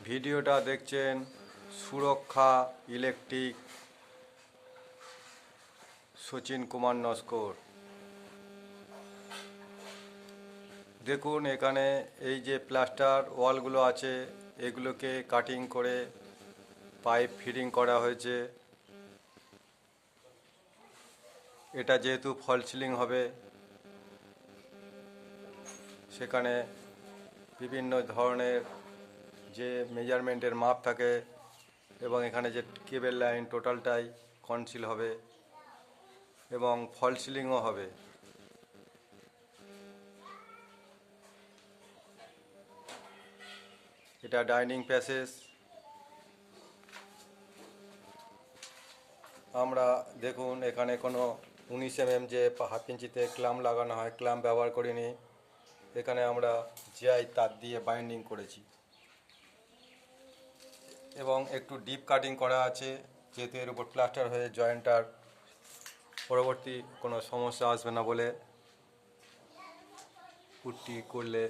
ভিডিওটা দেখছেন সুরক্ষা ইলেকট্রিক সচিন কুমার নস্কর। দেখুন এখানে এই যে প্লাস্টার ওয়ালগুলো আছে এগুলোকে কাটিং করে পাইপ ফিটিং করা হয়েছে। এটা যেহেতু ফল সিলিং হবে সেখানে বিভিন্ন ধরনের যে মেজারমেন্টের মাপ থাকে এবং এখানে যে কেবল লাইন টোটালটাই কনসিল হবে এবং ফল সিলিংও হবে। এটা ডাইনিং প্যাসেজ। আমরা দেখুন এখানে কোনো 19 mm যে হাফ ইঞ্চিতে ক্লাম্প লাগানো হয় ক্লাম্প ব্যবহার করিনি। এখানে আমরা জিআই তার দিয়ে বাইন্ডিং করেছি এবং একটু ডিপ কাটিং করা আছে যেহেতু এর উপর প্লাস্টার হয়ে জয়েন্টার পরবর্তী কোনো সমস্যা আসবে না বলে পুট্টি করলে,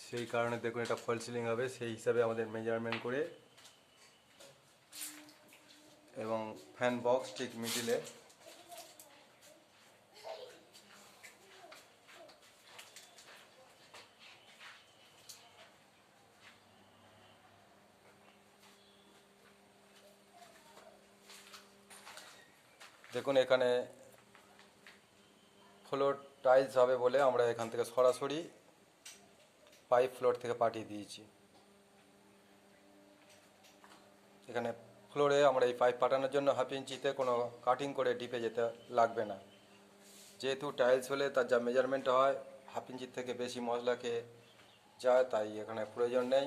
সেই কারণে দেখুন এটা ফল সিলিং হবে সেই হিসাবে আমাদের মেজারমেন্ট করে এবং ফ্যান বক্স ঠিক মিডিলে। দেখুন এখানে ফ্লোর টাইলস হবে বলে আমরা এখান থেকে সরাসরি পাইপ ফ্লোর থেকে পাঠিয়ে দিয়েছি। এখানে ফ্লোরে আমরা এই পাইপ পাঠানোর জন্য হাফ ইঞ্চিতে কোনো কাটিং করে ডিপে যেতে লাগবে না। যেহেতু টাইলস হলে তার যা মেজারমেন্ট হয় হাফ ইঞ্চির থেকে বেশি মশলাকে যায়, তাই এখানে প্রয়োজন নেই।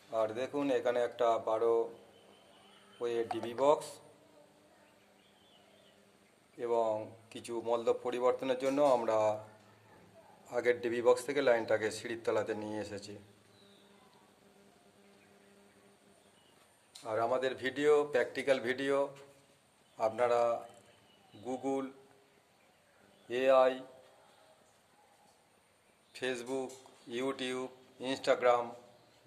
আর দেখুন এখানে একটা 12 ওয়ে ডিবি বক্স এবং কিছু মলদ্রব পরিবর্তনের জন্য আমরা আগের ডিবি বক্স থেকে লাইনটাকে সিঁড়ির তলাতে নিয়ে এসেছি। আর আমাদের ভিডিও প্র্যাকটিক্যাল ভিডিও আপনারা Google, AI, Facebook, YouTube, Instagram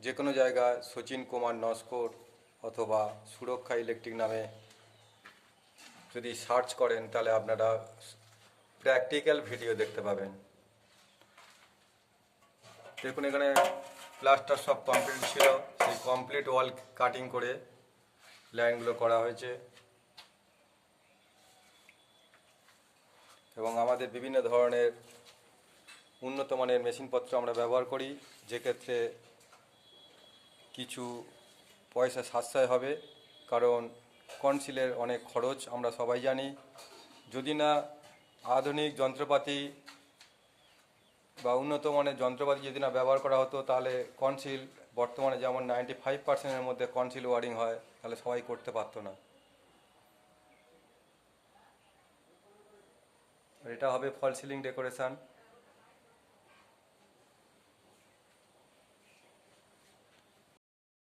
যে কোনো জায়গায় সচিন কুমার নস্কর অথবা সুরক্ষা ইলেকট্রিক নামে যদি সার্চ করেন তাহলে আপনারা প্র্যাকটিক্যাল ভিডিও দেখতে পাবেন। দেখুন এখানে প্লাস্টার সব কমপ্লিট ছিল, সেই কমপ্লিট ওয়াল কাটিং করে লাইনগুলো করা হয়েছে এবং আমাদের বিভিন্ন ধরনের উন্নত মানের মেশিনপত্র আমরা ব্যবহার করি, যে ক্ষেত্রে কিছু পয়সা সাশ্রয় হবে, কারণ কনসিলের অনেক খরচ আমরা সবাই জানি। যদি না আধুনিক যন্ত্রপাতি বা উন্নত মানের যন্ত্রপাতি যদি না ব্যবহার করা হতো তাহলে কনসিল বর্তমানে যেমন 95%-এর মধ্যে কনসিল ওয়ারিং হয়, তাহলে সবাই করতে পারতো না। আর এটা হবে ফল সিলিং ডেকোরেশন।